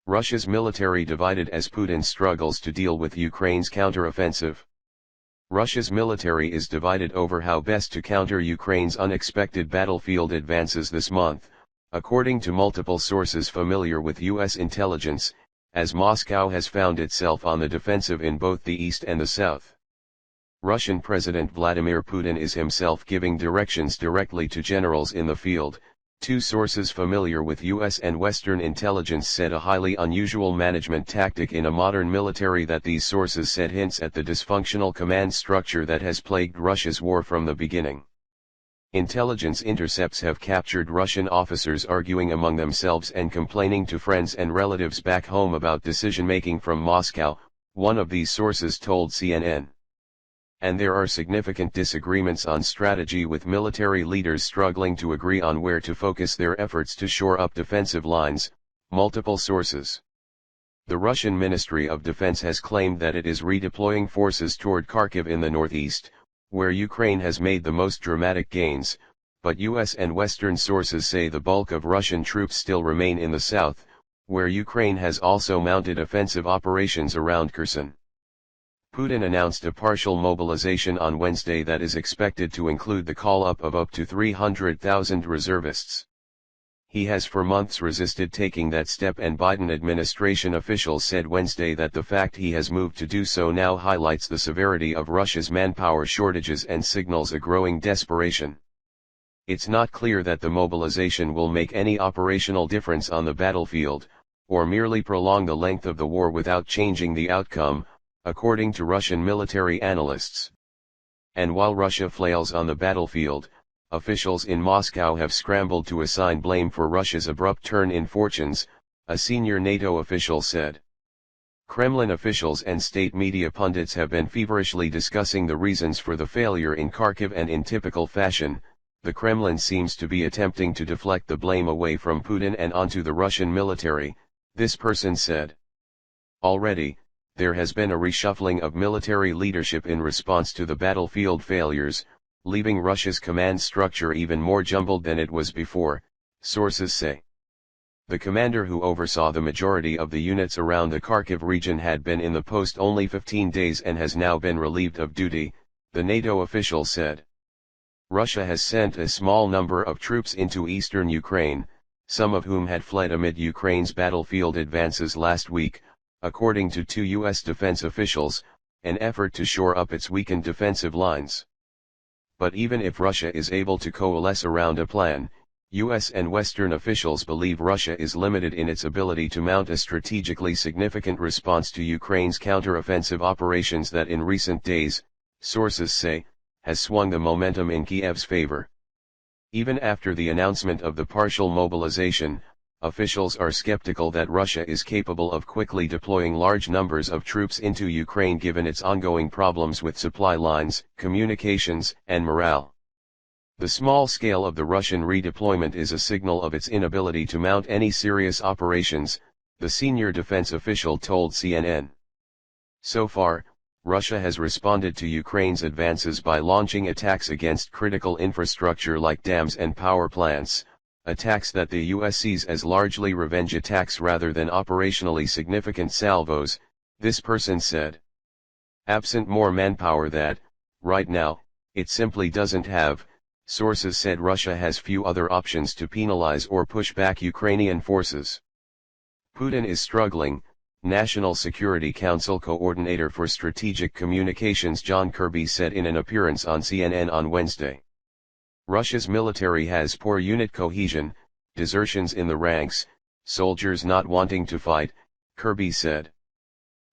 Russia's military divided as Putin struggles to deal with Ukraine's counteroffensive. Russia's military is divided over how best to counter Ukraine's unexpected battlefield advances this month, according to multiple sources familiar with U.S. intelligence, as Moscow has found itself on the defensive in both the east and the south. Russian President Vladimir Putin is himself giving directions directly to generals in the field. Two sources familiar with U.S. and Western intelligence said a highly unusual management tactic in a modern military that these sources said hints at the dysfunctional command structure that has plagued Russia's war from the beginning. Intelligence intercepts have captured Russian officers arguing among themselves and complaining to friends and relatives back home about decision-making from Moscow, one of these sources told CNN. And there are significant disagreements on strategy, with military leaders struggling to agree on where to focus their efforts to shore up defensive lines, multiple sources. The Russian Ministry of Defense has claimed that it is redeploying forces toward Kharkiv in the northeast, where Ukraine has made the most dramatic gains, but U.S. and Western sources say the bulk of Russian troops still remain in the south, where Ukraine has also mounted offensive operations around Kherson. Putin announced a partial mobilization on Wednesday that is expected to include the call-up of up to 300,000 reservists. He has for months resisted taking that step, and Biden administration officials said Wednesday that the fact he has moved to do so now highlights the severity of Russia's manpower shortages and signals a growing desperation. It's not clear that the mobilization will make any operational difference on the battlefield, or merely prolong the length of the war without changing the outcome, according to Russian military analysts. And while Russia flails on the battlefield, officials in Moscow have scrambled to assign blame for Russia's abrupt turn in fortunes, a senior NATO official said. Kremlin officials and state media pundits have been feverishly discussing the reasons for the failure in Kharkiv, and in typical fashion, the Kremlin seems to be attempting to deflect the blame away from Putin and onto the Russian military, this person said. Already, there has been a reshuffling of military leadership in response to the battlefield failures, leaving Russia's command structure even more jumbled than it was before, sources say. The commander who oversaw the majority of the units around the Kharkiv region had been in the post only 15 days and has now been relieved of duty, the NATO official said. Russia has sent a small number of troops into eastern Ukraine, some of whom had fled amid Ukraine's battlefield advances last week, according to two U.S. defense officials, an effort to shore up its weakened defensive lines. But even if Russia is able to coalesce around a plan, U.S. and Western officials believe Russia is limited in its ability to mount a strategically significant response to Ukraine's counteroffensive operations that in recent days, sources say, has swung the momentum in Kiev's favor. Even after the announcement of the partial mobilization, officials are skeptical that Russia is capable of quickly deploying large numbers of troops into Ukraine given its ongoing problems with supply lines, communications, and morale. The small scale of the Russian redeployment is a signal of its inability to mount any serious operations, the senior defense official told CNN. So far, Russia has responded to Ukraine's advances by launching attacks against critical infrastructure like dams and power plants, attacks that the US sees as largely revenge attacks rather than operationally significant salvos, this person said. Absent more manpower that, right now, it simply doesn't have, sources said Russia has few other options to penalize or push back Ukrainian forces. Putin is struggling, National Security Council Coordinator for Strategic Communications John Kirby said in an appearance on CNN on Wednesday. Russia's military has poor unit cohesion, desertions in the ranks, soldiers not wanting to fight, Kirby said.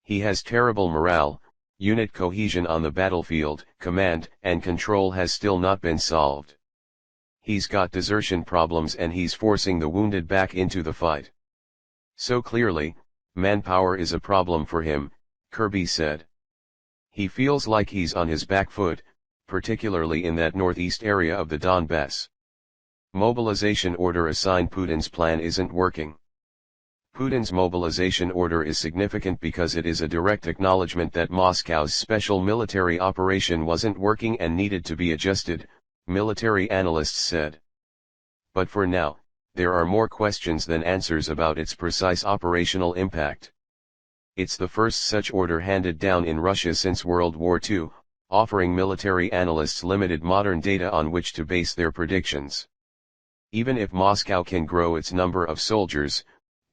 He has terrible morale, unit cohesion on the battlefield, command and control has still not been solved. He's got desertion problems and he's forcing the wounded back into the fight. So clearly, manpower is a problem for him, Kirby said. He feels like he's on his back foot, particularly in that northeast area of the Donbass. Mobilization order assigned Putin's plan isn't working. Putin's mobilization order is significant because it is a direct acknowledgement that Moscow's special military operation wasn't working and needed to be adjusted, military analysts said. But for now, there are more questions than answers about its precise operational impact. It's the first such order handed down in Russia since World War II, offering military analysts limited modern data on which to base their predictions. Even if Moscow can grow its number of soldiers,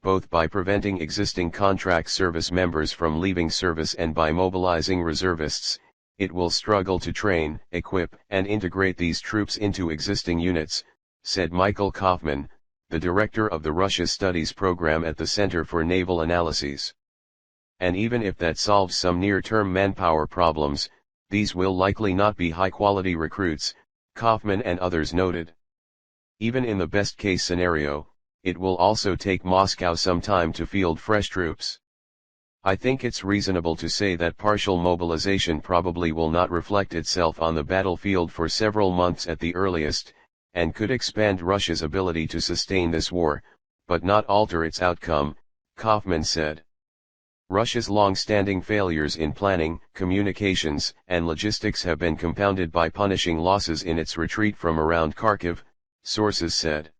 both by preventing existing contract service members from leaving service and by mobilizing reservists, it will struggle to train, equip, and integrate these troops into existing units, said Michael Kaufman, the director of the Russia Studies program at the Center for Naval Analyses. And even if that solves some near-term manpower problems, these will likely not be high-quality recruits, Kaufman and others noted. Even in the best-case scenario, it will also take Moscow some time to field fresh troops. I think it's reasonable to say that partial mobilization probably will not reflect itself on the battlefield for several months at the earliest, and could expand Russia's ability to sustain this war, but not alter its outcome, Kaufman said. Russia's long-standing failures in planning, communications, and logistics have been compounded by punishing losses in its retreat from around Kharkiv, sources said.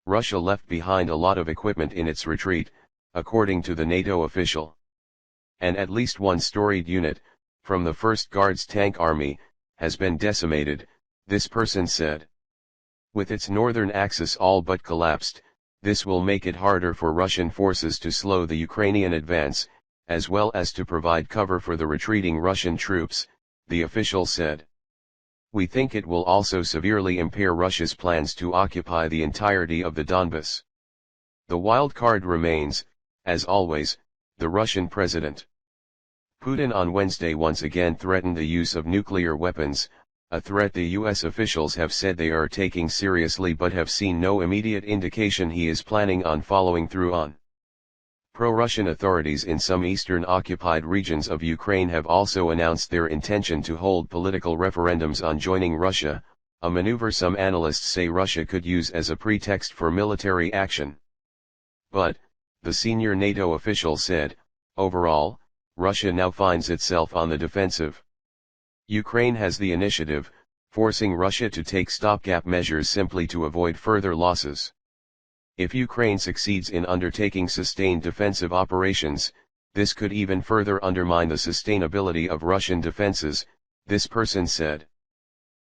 Russia left behind a lot of equipment in its retreat, according to the NATO official. And at least one storied unit, from the 1st Guards Tank Army, has been decimated, this person said. With its northern axis all but collapsed, this will make it harder for Russian forces to slow the Ukrainian advance, as well as to provide cover for the retreating Russian troops, the official said. We think it will also severely impair Russia's plans to occupy the entirety of the Donbas. The wild card remains, as always, the Russian president. Putin on Wednesday once again threatened the use of nuclear weapons, a threat the US officials have said they are taking seriously but have seen no immediate indication he is planning on following through on. Pro-Russian authorities in some eastern occupied regions of Ukraine have also announced their intention to hold political referendums on joining Russia, a maneuver some analysts say Russia could use as a pretext for military action. But, the senior NATO official said, overall, Russia now finds itself on the defensive. Ukraine has the initiative, forcing Russia to take stopgap measures simply to avoid further losses. If Ukraine succeeds in undertaking sustained defensive operations, this could even further undermine the sustainability of Russian defenses, this person said.